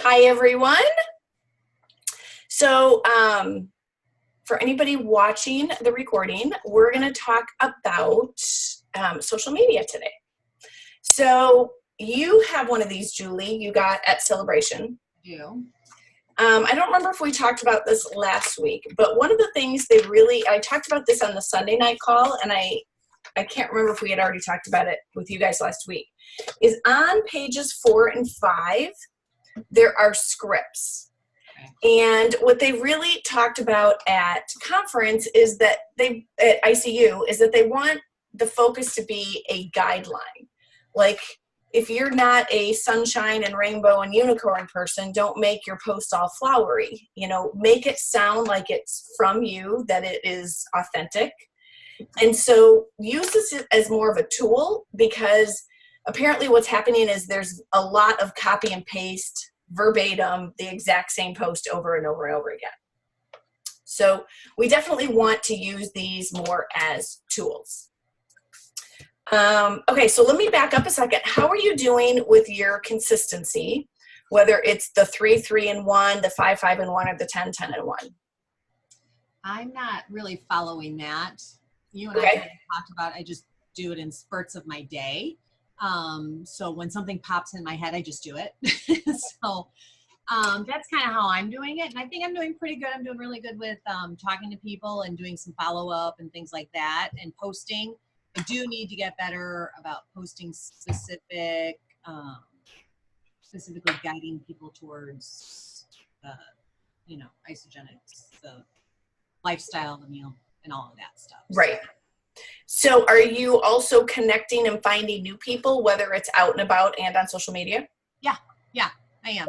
Hi, everyone. So for anybody watching the recording, we're going to talk about social media today. So you have one of these, Julie, you got at Celebration. I do. I don't remember if we talked about this last week, but one of the things I talked about this on the Sunday night call, and I can't remember if we had already talked about it with you guys last week, is on pages 4 and 5, there are scripts. And what they really talked about at conference is that at ICU, is that they want the focus to be a guideline. Like, if you're not a sunshine and rainbow and unicorn person, don't make your post all flowery. Make it sound like it's from you, that it is authentic. And so use this as more of a tool, because apparently what's happening is there's a lot of copy and paste, verbatim, the exact same post over and over and over again. So we definitely want to use these more as tools. Okay, so let me back up a second. How are you doing with your consistency, whether it's the 3, 3, and 1, the 5, 5, and 1, or the 10, 10, and 1? I'm not really following that. You and I kind of talked about, I just do it in spurts of my day. So when something pops in my head, I just do it. So that's kind of how I'm doing it. And I think I'm doing pretty good. I'm doing really good with talking to people and doing some follow-up and things like that, and posting. I do need to get better about posting specifically guiding people towards, isogenics, the lifestyle, the meal, and all of that stuff. Right. So are you also connecting and finding new people, whether it's out and about and on social media? Yeah, I am.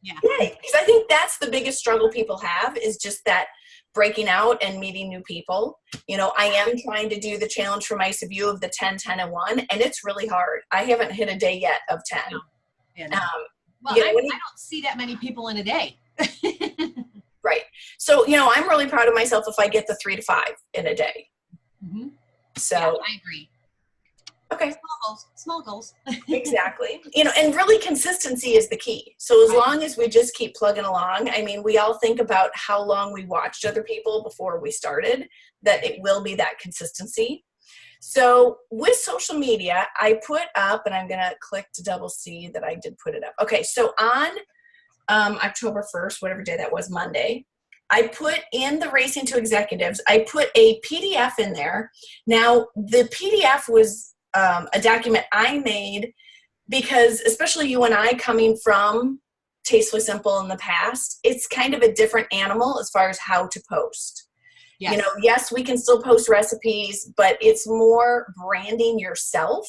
Yeah. Because I think that's the biggest struggle people have, is just that breaking out and meeting new people. I am trying to do the challenge from ICU of the 10, 10, and 1, and it's really hard. I haven't hit a day yet of 10. No. Yeah, no. I don't see that many people in a day. Right. So, I'm really proud of myself if I get the 3 to 5 in a day. Mm-hmm. So yeah, I agree. Okay. Small goals. Exactly. And really consistency is the key. So as long as we just keep plugging along, we all think about how long we watched other people before we started, that it will be that consistency. So with social media, I put up, and I'm going to click to double see that I did put it up. Okay. So on October 1st, whatever day that was, Monday, I put in the Racing to Executives, I put a PDF in there. Now, the PDF was a document I made because, especially you and I coming from Tastefully Simple in the past, it's kind of a different animal as far as how to post. Yes. Yes, we can still post recipes, but it's more branding yourself.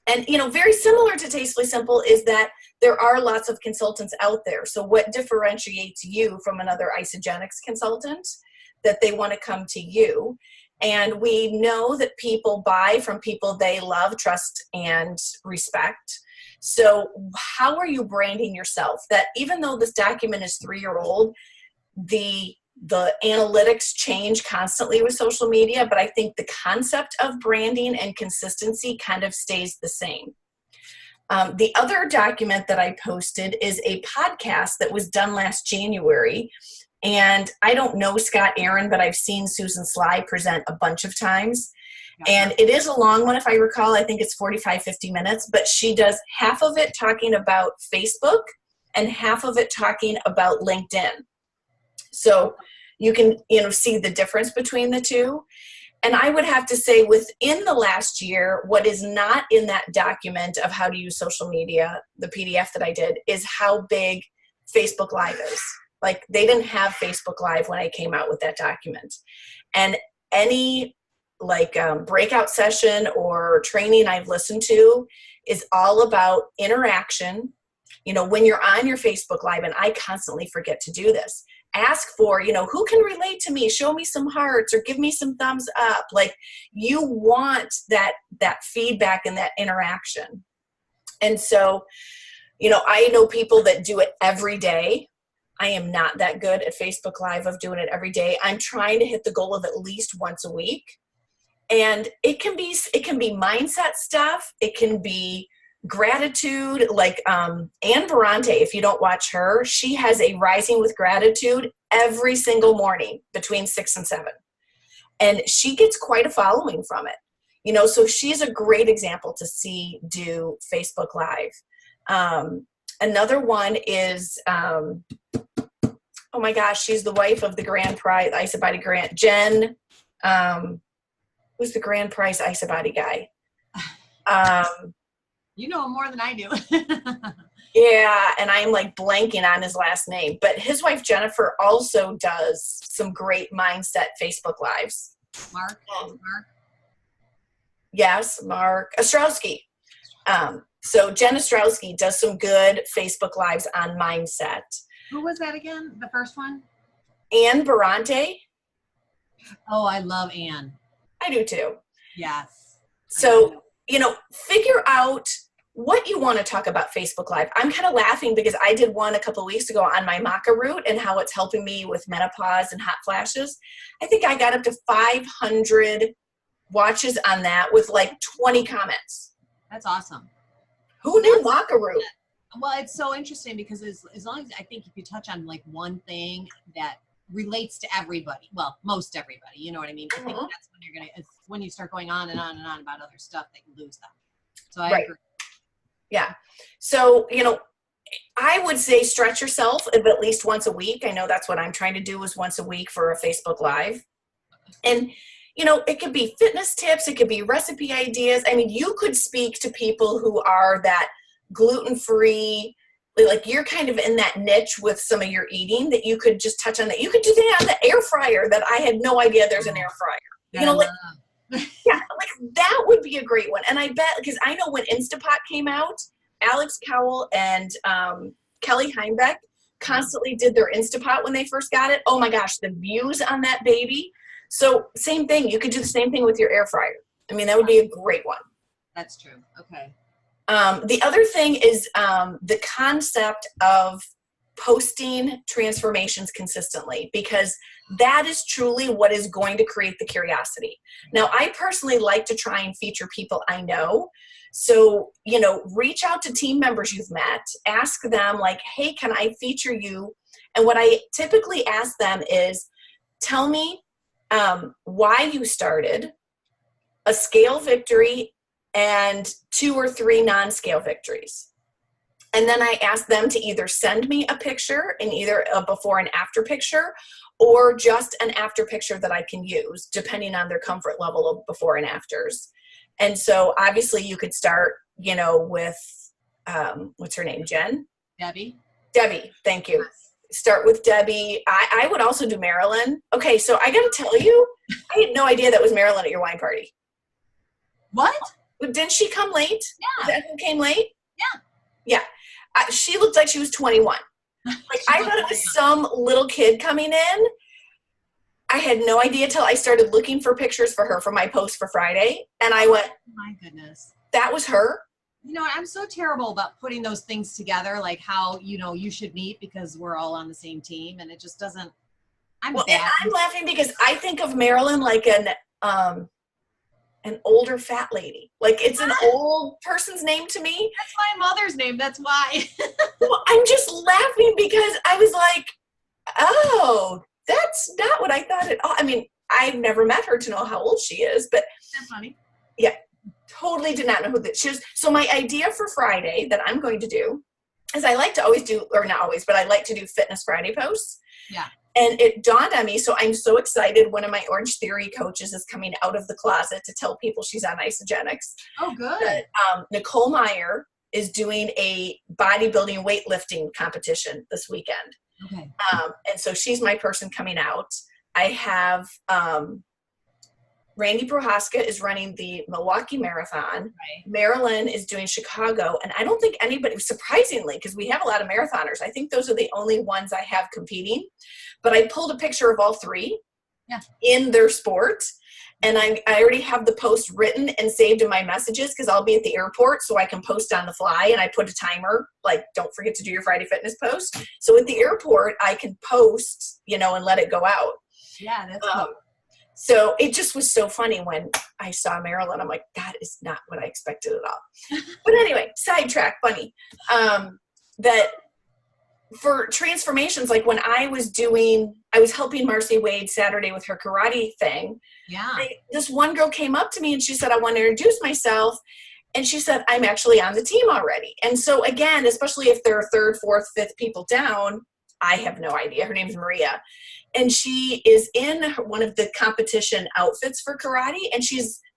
And, very similar to Tastefully Simple is that there are lots of consultants out there. So what differentiates you from another isogenics consultant? That they want to come to you. And we know that people buy from people they love, trust, and respect. So how are you branding yourself? That even though this document is 3-year-old, the analytics change constantly with social media, but I think the concept of branding and consistency kind of stays the same. The other document that I posted is a podcast that was done last January. And I don't know Scott Aaron, but I've seen Susan Sly present a bunch of times. And it is a long one, if I recall. I think it's 45, 50 minutes. But she does half of it talking about Facebook and half of it talking about LinkedIn. So you can, see the difference between the two. And I would have to say within the last year, what is not in that document of how to use social media, the PDF that I did, is how big Facebook Live is. Like, they didn't have Facebook Live when I came out with that document. And any breakout session or training I've listened to is all about interaction. When you're on your Facebook Live, and I constantly forget to do this, ask for, who can relate to me? Show me some hearts or give me some thumbs up. Like, you want that feedback and that interaction. And so, I know people that do it every day. I am not that good at Facebook Live of doing it every day. I'm trying to hit the goal of at least once a week. And it can be mindset stuff. It can be gratitude, like Anne Barante, if you don't watch her, she has a Rising with Gratitude every single morning between 6 and 7. And she gets quite a following from it. So she's a great example to see do Facebook Live. Another one is, oh my gosh, she's the wife of the Grand Prize Isabody Grant, Jen. Who's the Grand Prize Isabody guy? You know more than I do. Yeah, and I'm like blanking on his last name. But his wife, Jennifer, also does some great mindset Facebook Lives. Mark? Yes, Mark Ostrowski. So Jen Ostrowski does some good Facebook Lives on mindset. Who was that again? The first one? Anne Barante. Oh, I love Anne. I do too. Yes. So, figure out what you want to talk about Facebook Live. I'm kind of laughing because I did one a couple of weeks ago on my maca root and how it's helping me with menopause and hot flashes. I think I got up to 500 watches on that with like 20 comments. That's awesome. Who knew maca root? Well, it's so interesting because as long as I think if you touch on like one thing that relates to everybody, well, most everybody, you know what I mean? I think that's when it's when you start going on and on and on about other stuff that you lose them. So I agree. Yeah. So, I would say stretch yourself at least once a week. I know that's what I'm trying to do is once a week for a Facebook Live. And, it could be fitness tips. It could be recipe ideas. I mean, you could speak to people who are that gluten-free, like you're kind of in that niche with some of your eating that you could just touch on that. You could do that on the air fryer that I had no idea there's an air fryer. Yeah, like that would be a great one. And I bet, because I know when Instapot came out, Alex Cowell and Kelly Heimbeck constantly did their Instapot when they first got it. Oh my gosh, the views on that baby. So same thing. You could do the same thing with your air fryer. I mean, that would be a great one. That's true. Okay. The other thing is the concept of posting transformations consistently, because that is truly what is going to create the curiosity. Now, I personally like to try and feature people I know. So, reach out to team members you've met, ask them like, hey, can I feature you? And what I typically ask them is, tell me why you started, a scale victory, and 2 or 3 non-scale victories. And then I ask them to either send me a picture in either a before and after picture or just an after picture that I can use depending on their comfort level of before and afters. And so obviously you could start, with, what's her name? Jen? Debbie, thank you. Start with Debbie. I would also do Marilyn. Okay, so I got to tell you, I had no idea that was Marilyn at your wine party. What? Didn't she come late? Yeah. Is that who came late? Yeah. Yeah. She looked like she was 21. Like I thought it was some little kid coming in. I had no idea till I started looking for pictures for her for my post for Friday. And I went, my goodness, that was her. I'm so terrible about putting those things together, like how, you should meet because we're all on the same team. And it just doesn't, I'm laughing because I think of Marilyn like an older fat lady. Like it's an old person's name to me. That's my mother's name. That's why. Well, I'm just laughing because I was like, oh, that's not what I thought at all. I mean, I've never met her to know how old she is, but that's funny. Yeah, totally did not know who that she was. So my idea for Friday that I'm going to do is I like to always do, or not always, but I like to do Fitness Friday posts. Yeah. And it dawned on me, so I'm so excited. One of my Orange Theory coaches is coming out of the closet to tell people she's on Isogenics. Oh, good. But, Nicole Meyer is doing a bodybuilding weightlifting competition this weekend. Okay. And so she's my person coming out. I have Randy Prohaska is running the Milwaukee Marathon. Right. Marilyn is doing Chicago. And I don't think anybody, surprisingly, because we have a lot of marathoners, I think those are the only ones I have competing. But I pulled a picture of all 3 in their sport. And I already have the post written and saved in my messages because I'll be at the airport so I can post on the fly. And I put a timer, like, don't forget to do your Friday Fitness post. So at the airport, I can post, and let it go out. Yeah, that's cool. So it just was so funny when I saw Marilyn. I'm like, that is not what I expected at all. But anyway, sidetrack, funny. That for transformations, like when I was helping Marcy Wade Saturday with her karate thing. Yeah. This one girl came up to me and she said, I want to introduce myself. And she said, I'm actually on the team already. And so again, especially if there are third, fourth, fifth people down, I have no idea. Her name's Maria. And she is in one of the competition outfits for karate. And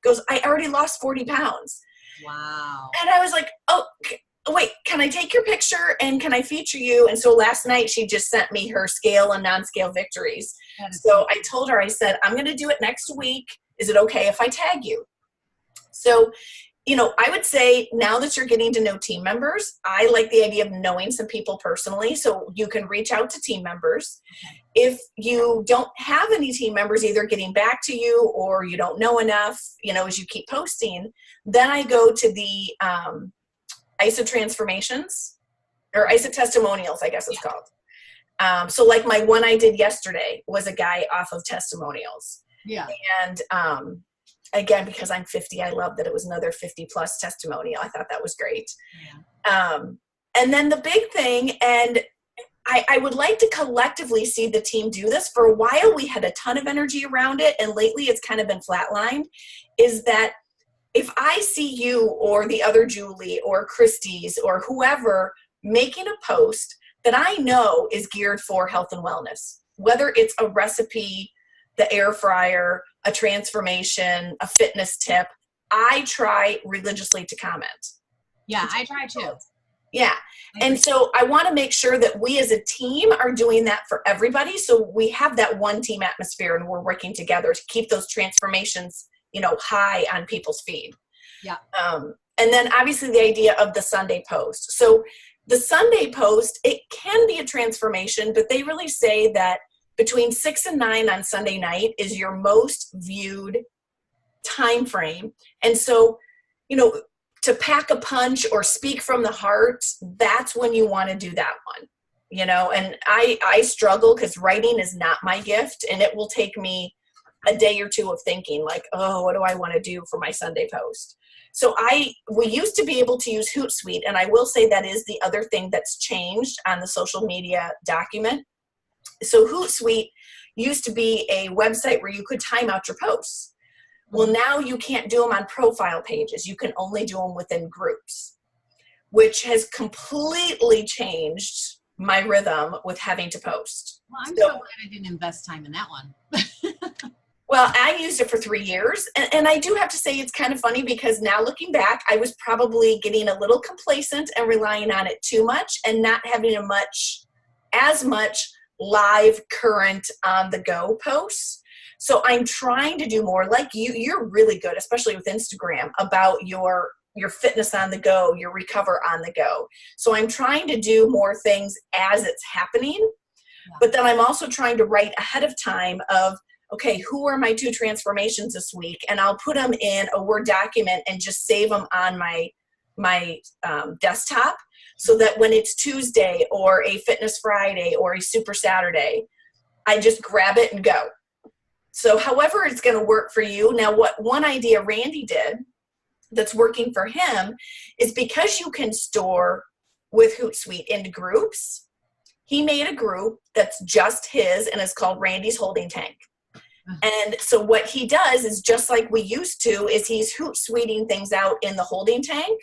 goes, I already lost 40 pounds. Wow. And I was like, oh, wait, can I take your picture and can I feature you? And so last night she just sent me her scale and non-scale victories. So I told her, I said, I'm going to do it next week. Is it okay if I tag you? So, I would say now that you're getting to know team members, I like the idea of knowing some people personally. So you can reach out to team members. Okay. If you don't have any team members either getting back to you or you don't know enough, as you keep posting, then I go to the ISA transformations or ISA testimonials, I guess it's called. So like my one I did yesterday was a guy off of testimonials. Yeah. And again, because I'm 50, I love that it was another 50 plus testimonial. I thought that was great. Yeah. And then the big thing, and I would like to collectively see the team do this. For a while, we had a ton of energy around it, and lately it's kind of been flatlined, is that if I see you or the other Julie or Christie's or whoever making a post that I know is geared for health and wellness, whether it's a recipe, the air fryer, a transformation, a fitness tip, I try religiously to comment. Yeah, I try too. Yeah. And so I want to make sure that we as a team are doing that for everybody. So we have that one team atmosphere and we're working together to keep those transformations, high on people's feed. Yeah. And then obviously the idea of the Sunday post. So the Sunday post, it can be a transformation, but they really say that between 6 and 9 on Sunday night is your most viewed time frame. And so, to pack a punch or speak from the heart, that's when you want to do that one, and I struggle because writing is not my gift, and it will take me a day or two of thinking like, oh, what do I want to do for my Sunday post? So we used to be able to use Hootsuite, and I will say that is the other thing that's changed on the social media document. So Hootsuite used to be a website where you could time out your posts. Well, now you can't do them on profile pages. You can only do them within groups, which has completely changed my rhythm with having to post. Well, I'm so glad I didn't invest time in that one. Well, I used it for 3 years. And I do have to say it's kind of funny because now looking back, I was probably getting a little complacent and relying on it too much and not having as much live current on the go posts. So I'm trying to do more like you. You're really good, especially with Instagram, about your fitness on the go, your recover on the go. So I'm trying to do more things as it's happening. Yeah. But then I'm also trying to write ahead of time of, okay, who are my 2 transformations this week? And I'll put them in a Word document and just save them on my desktop. So that when it's Tuesday or a Fitness Friday or a Super Saturday, I just grab it and go. So however it's going to work for you. Now, what one idea Randy did that's working for him is because you can store with Hootsuite into groups, he made a group that's just his and it's called Randy's Holding Tank. And so what he does is just like we used to is he's Hootsuiting things out in the holding tank.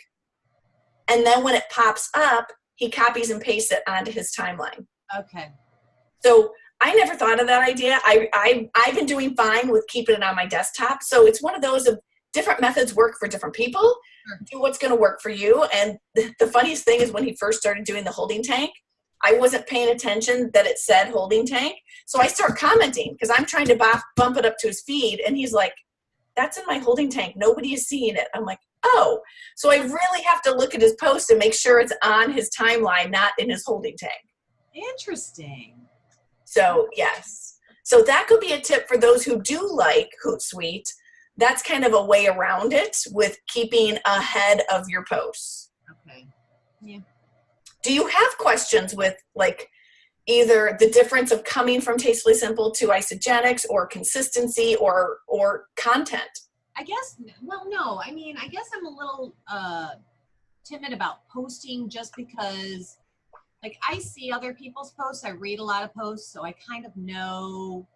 And then when it pops up, he copies and pastes it onto his timeline. Okay. So I never thought of that idea. I've been doing fine with keeping it on my desktop. So it's one of those of different methods work for different people. Sure. Do what's going to work for you. And the funniest thing is when he first started doing the holding tank, I wasn't paying attention that it said holding tank. So I start commenting because I'm trying to bump it up to his feed. And he's like, that's in my holding tank. Nobody is seeing it. I'm like, oh. So I really have to look at his post and make sure it's on his timeline, not in his holding tank. Interesting. So yes. So that could be a tip for those who do like Hootsuite. That's kind of a way around it with keeping ahead of your posts. Okay. Yeah. Do you have questions with like either the difference of coming from Tastefully Simple to Isagenix, or consistency, or content? I guess, well, no, I mean, I guess I'm a little timid about posting just because, like, I see other people's posts. I read a lot of posts, so I kind of know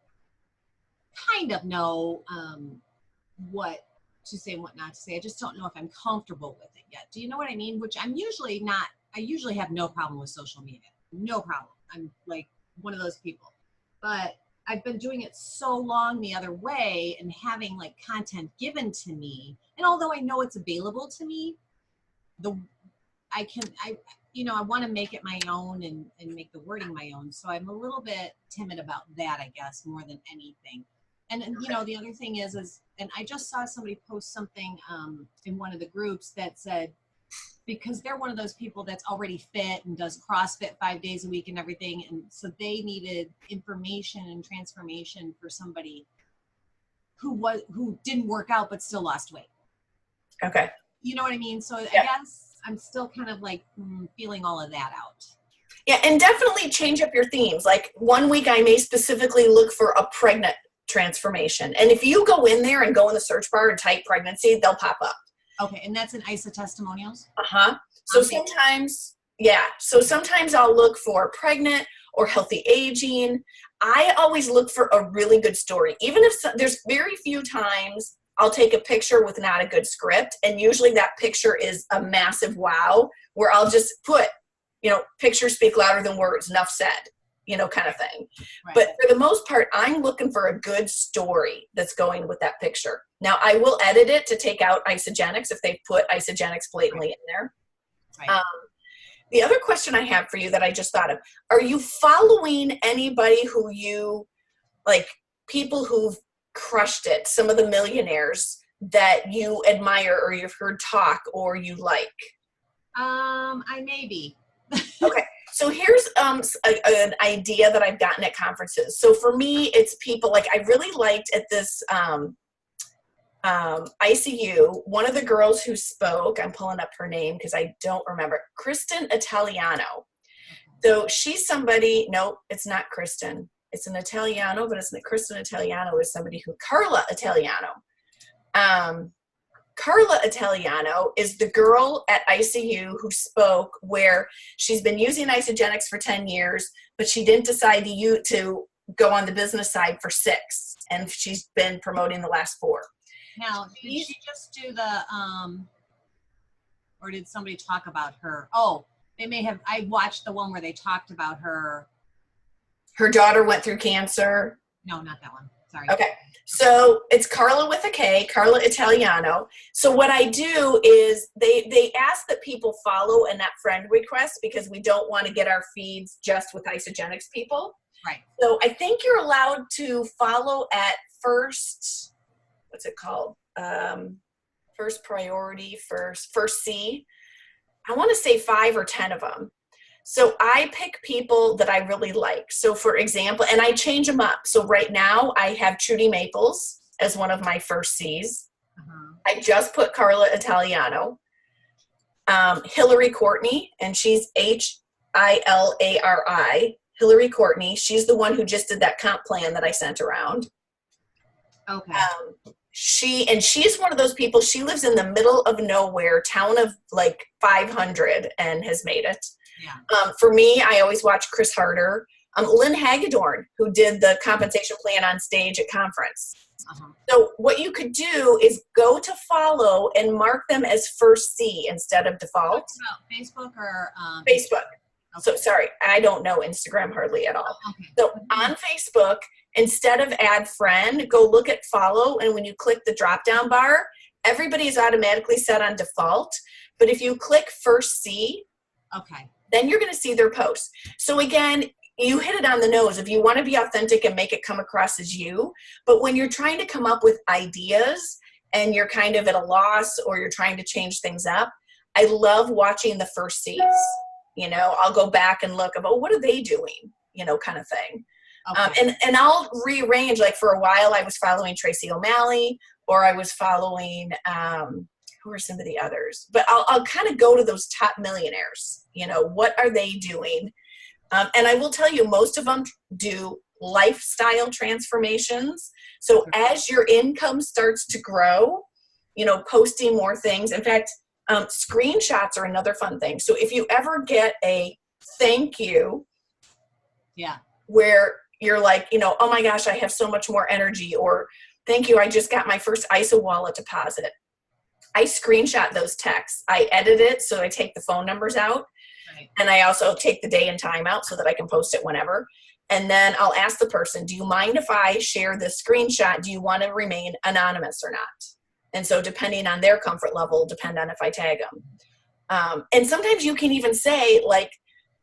what to say and what not to say. I just don't know if I'm comfortable with it yet. Do you know what I mean? Which I'm usually not. I usually have no problem with social media. No problem. I'm like one of those people. But I've been doing it so long the other way and having like content given to me. And although I know it's available to me, I want to make it my own and make the wording my own. So I'm a little bit timid about that, I guess, more than anything. And the other thing is, and I just saw somebody post something in one of the groups that said, because they're one of those people that's already fit and does CrossFit 5 days a week and everything. And so they needed information and transformation for somebody who didn't work out, but still lost weight. Okay. You know what I mean? So Yeah. I guess I'm still kind of like feeling all of that out. Yeah. And definitely change up your themes. Like one week I may specifically look for a pregnant transformation. And if you go in there and go in the search bar and type pregnancy, they'll pop up. Okay, and that's in ISA testimonials? So sometimes I'll look for pregnant or healthy aging. I always look for a really good story. Even if there's very few times I'll take a picture with not a good script. And usually that picture is a massive wow, where I'll just put, pictures speak louder than words, enough said, kind of thing. Right. But for the most part, I'm looking for a good story that's going with that picture. Now, I will edit it to take out Isagenix if they put Isagenix blatantly in there. Right. The other question I have for you that I just thought of, are you following anybody who you, like people who've crushed it, some of the millionaires that you admire or you've heard talk or you like? I may be. Okay. So here's an idea that I've gotten at conferences. So for me, it's people like I really liked at this ICU, one of the girls who spoke, I'm pulling up her name because I don't remember, Kristen Italiano. So she's somebody, no, it's not Kristen. It's an Italiano, but it's not Kristen Italiano is somebody who, Carla Italiano. Carla Italiano is the girl at ICU who spoke where she's been using Isagenix for 10 years, but she didn't decide to go on the business side for 6. And she's been promoting the last 4. Now, did she just do the, or did somebody talk about her? Oh, they may have, I watched the one where they talked about her. Her daughter went through cancer. No, not that one. Sorry. Okay. So it's Carla with a K, Carla Italiano. So what I do is they ask that people follow and not friend request because we don't want to get our feeds just with Isagenix people. Right. So I think you're allowed to follow at first, what's it called? First priority, first C. I want to say 5 or 10 of them. So I pick people that I really like. So for example, and I change them up. So right now I have Trudy Maples as one of my first C's. I just put Carla Italiano. Hillary Courtney, and she's Hilari. Hillary Courtney, she's the one who just did that comp plan that I sent around. Okay. She's one of those people, she lives in the middle of nowhere, town of like 500 and has made it. Yeah. For me, I always watch Chris Harder. Lynn Hagedorn, who did the compensation plan on stage at conference. So what you could do is go to follow and mark them as first C instead of default. Facebook or? Facebook. Okay. So sorry, I don't know Instagram hardly at all. Okay. So on Facebook, instead of add friend, go look at follow. And when you click the drop down bar, everybody is automatically set on default. But if you click first C, okay, then you're going to see their posts. So again, you hit it on the nose. If you want to be authentic and make it come across as you, but when you're trying to come up with ideas and you're kind of at a loss or you're trying to change things up, I love watching the first C's. I'll go back and look about what are they doing, kind of thing. Okay. And I'll rearrange, like for a while I was following Tracy O'Malley or I was following, who are some of the others, but I'll kind of go to those top millionaires. What are they doing? And I will tell you, most of them do lifestyle transformations. So as your income starts to grow, posting more things. In fact, screenshots are another fun thing. So if you ever get a thank you, where you're like, oh my gosh, I have so much more energy, or thank you, I just got my first ISA wallet deposit. I screenshot those texts. I edit it so I take the phone numbers out. Right. And I also take the day and time out so that I can post it whenever. And then I'll ask the person, do you mind if I share this screenshot? Do you want to remain anonymous or not? And so depending on their comfort level, depend on if I tag them. And sometimes you can even say, like,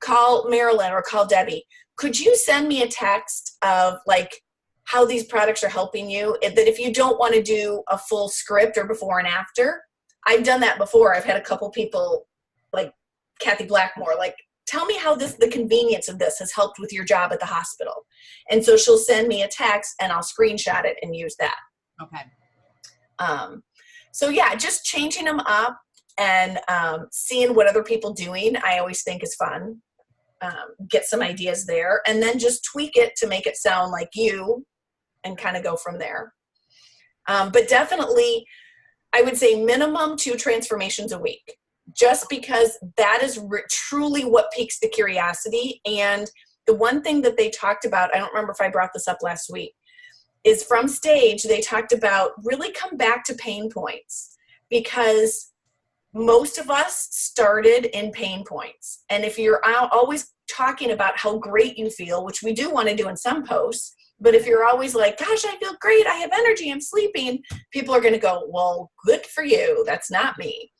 call Marilyn or call Debbie. Could you send me a text of like how these products are helping you? That if you don't want to do a full script or before and after, I've done that before. I've had a couple people like Kathy Blackmore, like, tell me how the convenience of this has helped with your job at the hospital. And so she'll send me a text and I'll screenshot it and use that. Okay. So yeah, just changing them up and seeing what other people doing, I always think is fun. Get some ideas there and then just tweak it to make it sound like you and kind of go from there. But definitely, I would say minimum 2 transformations a week, just because that is truly what piques the curiosity. And the one thing that they talked about, I don't remember if I brought this up last week, is from stage, they talked about really come back to pain points, because most of us started in pain points. And if you're always talking about how great you feel, which we do want to do in some posts, but if you're always like, gosh, I feel great, I have energy, I'm sleeping, people are going to go, well, good for you. That's not me.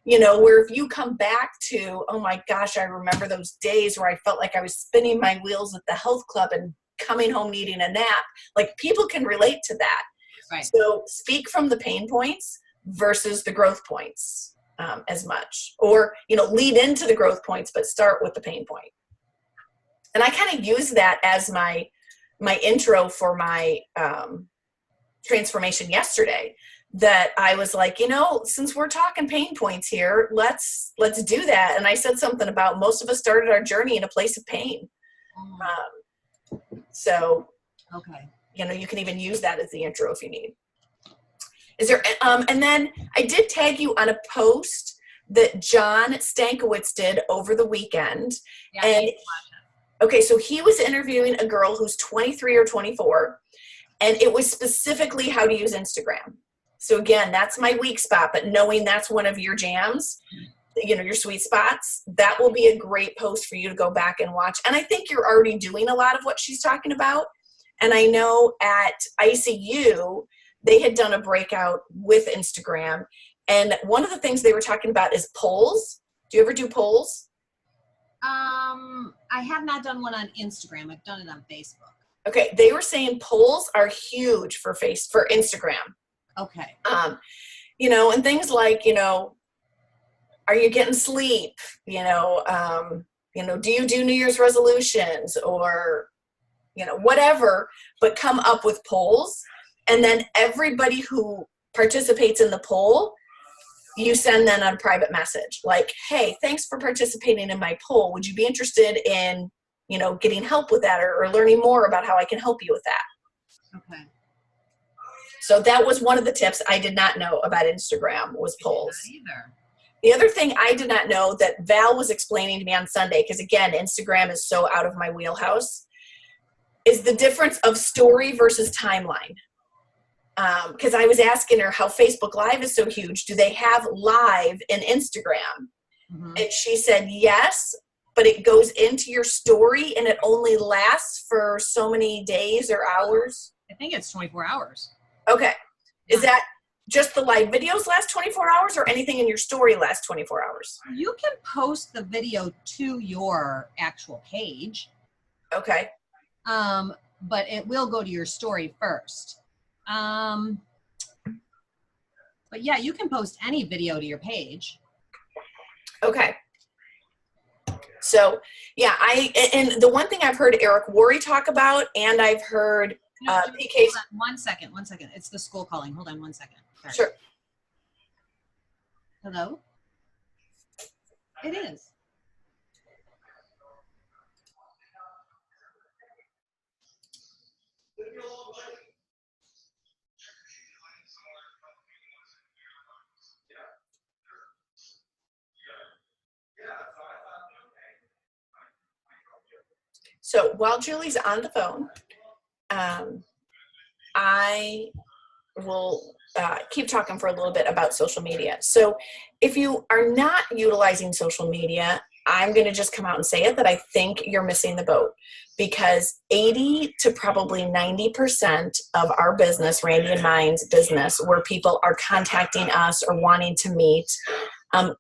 Where if you come back to, oh my gosh, I remember those days where I felt like I was spinning my wheels at the health club and coming home needing a nap, like people can relate to that. Right. So speak from the pain points versus the growth points as much, or, lead into the growth points, but start with the pain point. And I kind of use that as my intro for my transformation yesterday, that I was like, since we're talking pain points here, let's do that. And I said something about most of us started our journey in a place of pain. So, okay, you can even use that as the intro if you need. Is there, and then I did tag you on a post that John Stankiewicz did over the weekend. Yeah, and okay, so he was interviewing a girl who's 23 or 24, and it was specifically how to use Instagram. So again, that's my weak spot, but knowing that's one of your jams, your sweet spots, that will be a great post for you to go back and watch. And I think you're already doing a lot of what she's talking about. And I know at ICU, they had done a breakout with Instagram. And one of the things they were talking about is polls. Do you ever do polls? I have not done one on Instagram. I've done it on Facebook. Okay. They were saying polls are huge for Instagram. Okay. And things like, are you getting sleep? Do you do New Year's resolutions or, whatever, but come up with polls. And then everybody who participates in the poll, you send them a private message like, hey, thanks for participating in my poll. Would you be interested in, getting help with that or learning more about how I can help you with that? Okay. So that was one of the tips I did not know about Instagram was polls. Either. The other thing I did not know that Val was explaining to me on Sunday, because again, Instagram is so out of my wheelhouse, is the difference of story versus timeline. Because I was asking her how Facebook Live is so huge. Do they have live in Instagram? Mm-hmm. And she said, yes, but it goes into your story and it only lasts for so many days or hours. I think it's 24 hours. Okay. Is that just the live videos last 24 hours or anything in your story lasts 24 hours? You can post the video to your actual page. Okay. But it will go to your story first. But yeah, you can post any video to your page. Okay. So yeah, and the one thing I've heard Eric Worre talk about, and I've heard PK. One second. It's the school calling. Hold on 1 second. Sorry. Sure. Hello? It is. So while Julie's on the phone, I will keep talking for a little bit about social media. So if you are not utilizing social media, I'm going to just come out and say it, that I think you're missing the boat, because 80 to probably 90% of our business, Randy and mine's business, where people are contacting us or wanting to meet,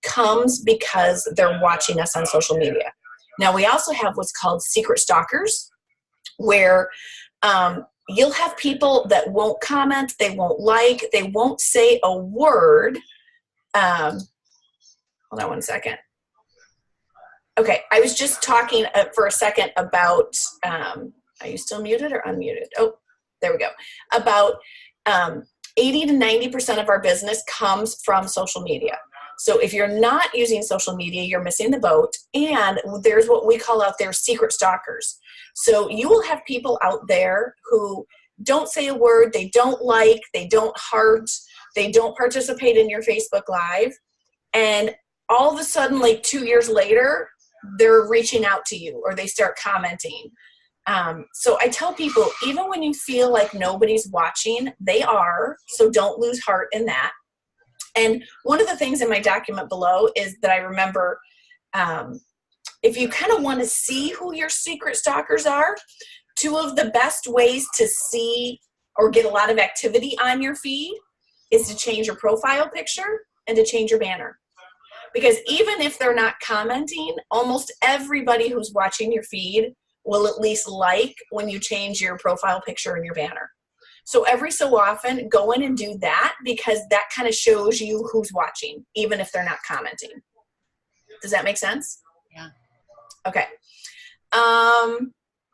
comes because they're watching us on social media. Now, we also have what's called secret stalkers, where you'll have people that won't comment, they won't like, they won't say a word. Hold on one second. Okay, I was just talking for a second about, are you still muted or unmuted? Oh, there we go. About 80 to 90% of our business comes from social media. So if you're not using social media, you're missing the boat. And there's what we call out there secret stalkers. So you will have people out there who don't say a word, they don't like, they don't heart, they don't participate in your Facebook Live. And all of a sudden, like 2 years later, they're reaching out to you or they start commenting. So I tell people, even when you feel like nobody's watching, they are. So don't lose heart in that. And one of the things in my document below is that I remember, if you kind of want to see who your secret stalkers are, 2 of the best ways to see or get a lot of activity on your feed is to change your profile picture and to change your banner. Because even if they're not commenting, almost everybody who's watching your feed will at least like when you change your profile picture and your banner. So every so often, go in and do that, because that kind of shows you who's watching, even if they're not commenting. Does that make sense? Yeah. Okay.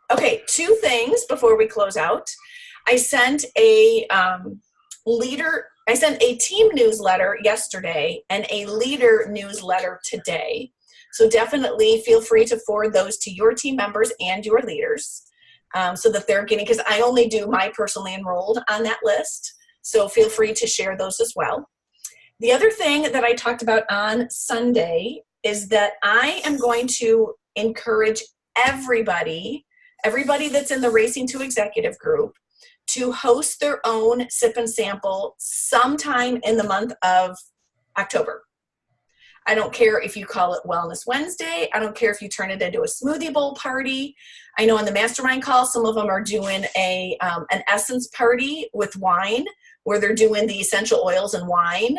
Okay, 2 things before we close out. I sent a team newsletter yesterday and a leader newsletter today. So definitely feel free to forward those to your team members and your leaders, so that they're getting, because I only do my personally enrolled on that list. So feel free to share those as well. The other thing that I talked about on Sunday is that I am going to encourage everybody that's in the Racing to Executive group to host their own sip and sample sometime in the month of October. I don't care if you call it Wellness Wednesday. I don't care if you turn it into a smoothie bowl party. I know in the mastermind call, some of them are doing an essence party with wine, where they're doing the essential oils and wine.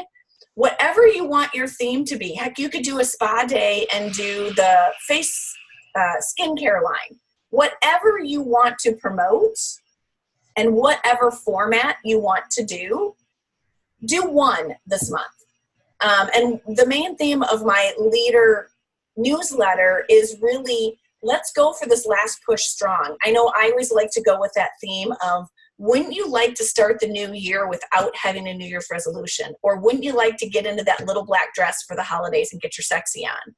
Whatever you want your theme to be. Heck, you could do a spa day and do the face skincare line. Whatever you want to promote and whatever format you want to do one this month. And the main theme of my leader newsletter is really, let's go for this last push strong. I know I always like to go with that theme of, wouldn't you like to start the new year without having a New Year's resolution? Or wouldn't you like to get into that little black dress for the holidays and get your sexy on?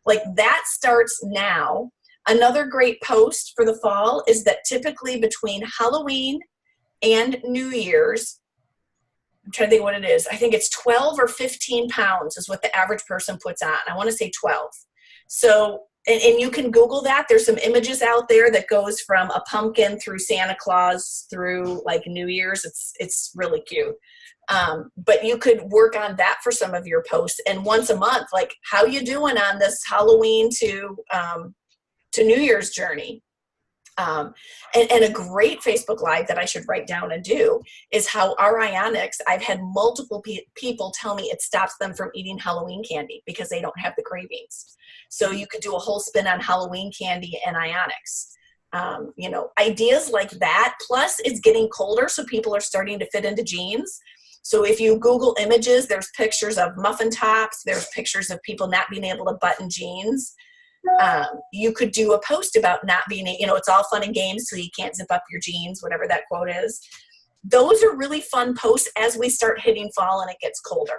Like, that starts now. Another great post for the fall is that typically between Halloween and New Year's, I'm trying to think what it is. I think it's 12 or 15 pounds is what the average person puts on. I want to say 12. So, and you can Google that. There's some images out there that goes from a pumpkin through Santa Claus through like New Year's. It's really cute. But you could work on that for some of your posts. And once a month, like, how you doing on this Halloween to New Year's journey? And a great Facebook Live that I should write down and do is how our Ionix, I've had multiple people tell me it stops them from eating Halloween candy because they don't have the cravings. So you could do a whole spin on Halloween candy and Ionix. Ideas like that. Plus, it's getting colder, so people are starting to fit into jeans. So if you Google images, there's pictures of muffin tops. There's pictures of people not being able to button jeans. You could do a post about not being, it's all fun and games, so you can't zip up your jeans, whatever that quote is. Those are really fun posts as we start hitting fall and it gets colder.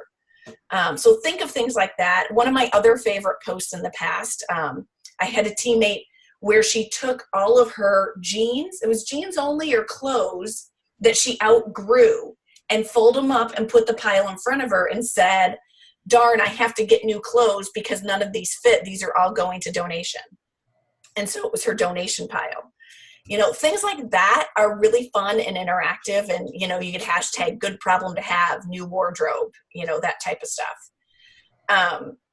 So think of things like that. One of my other favorite posts in the past, I had a teammate where she took all of her jeans, it was jeans only or clothes that she outgrew, and folded them up and put the pile in front of her and said, darn, I have to get new clothes because none of these fit. These are all going to donation. And so it was her donation pile. Things like that are really fun and interactive. And, you could hashtag good problem to have, new wardrobe, that type of stuff.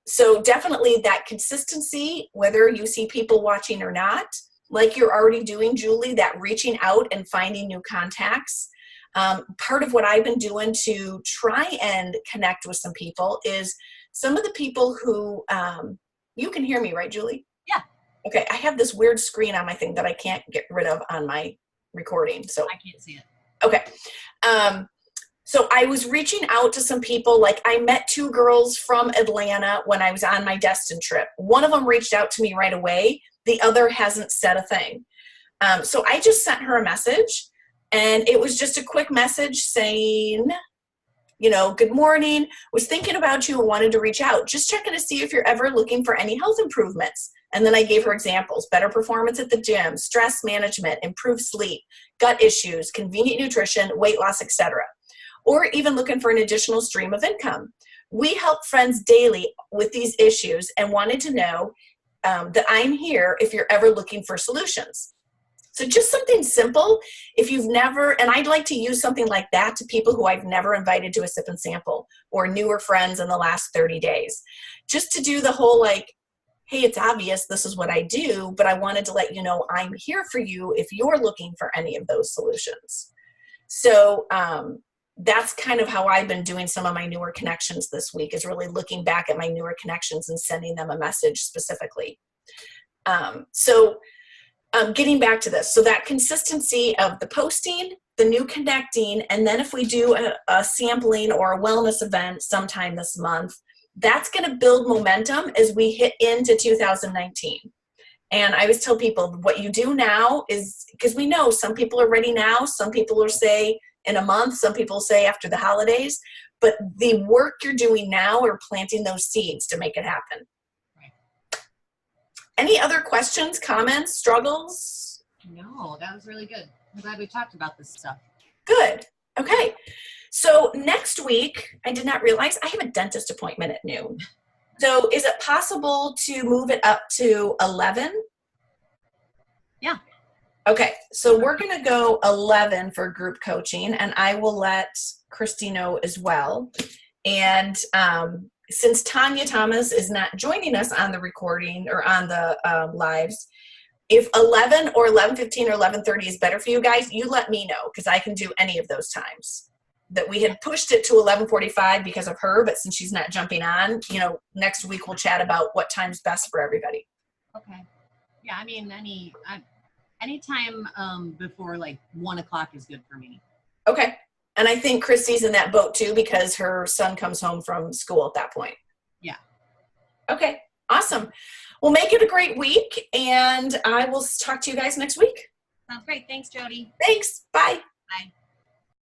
So definitely that consistency, whether you see people watching or not, like you're already doing, Julie, that reaching out and finding new contacts. Part of what I've been doing to try and connect with some people is some of the people who, you can hear me, right, Julie? Yeah. Okay, I have this weird screen on my thing that I can't get rid of on my recording. So I can't see it. Okay. So I was reaching out to some people. Like I met 2 girls from Atlanta when I was on my Destin trip. One of them reached out to me right away. The other hasn't said a thing. So I just sent her a message, and it was just a quick message saying, good morning, was thinking about you and wanted to reach out. Just checking to see if you're ever looking for any health improvements. And then I gave her examples: better performance at the gym, stress management, improved sleep, gut issues, convenient nutrition, weight loss, etc. Or even looking for an additional stream of income. We help friends daily with these issues and wanted to know that I'm here if you're ever looking for solutions. So just something simple. If you've never, and I'd like to use something like that to people who I've never invited to a sip and sample, or newer friends in the last 30 days, just to do the whole like, hey, it's obvious this is what I do, but I wanted to let you know I'm here for you if you're looking for any of those solutions. So that's kind of how I've been doing some of my newer connections this week, is really looking back at my newer connections and sending them a message specifically. Getting back to this, so that consistency of the posting, the new connecting, and then if we do a sampling or a wellness event sometime this month, that's going to build momentum as we hit into 2019. And I always tell people what you do now is, because we know some people are ready now, some people will say in a month, some people say after the holidays, but the work you're doing now are planting those seeds to make it happen. Any other questions, comments, struggles? No, that was really good. I'm glad we talked about this stuff. Good. Okay. So next week, I did not realize I have a dentist appointment at noon. So is it possible to move it up to 11? Yeah. Okay. So we're going to go 11 for group coaching, and I will let Christy know as well. And since Tanya Thomas is not joining us on the recording or on the lives, if 11 or 11:15 or 11:30 is better for you guys, you let me know, because I can do any of those times. That we had pushed it to 11:45 because of her, but since she's not jumping on, next week we'll chat about what time's best for everybody. Okay. Yeah, I mean, anytime before like 1 o'clock is good for me. Okay. And I think Christy's in that boat too, because her son comes home from school at that point. Yeah. Okay. Awesome. Well, make it a great week, and I will talk to you guys next week. Sounds great. Thanks, Jody. Thanks. Bye. Bye.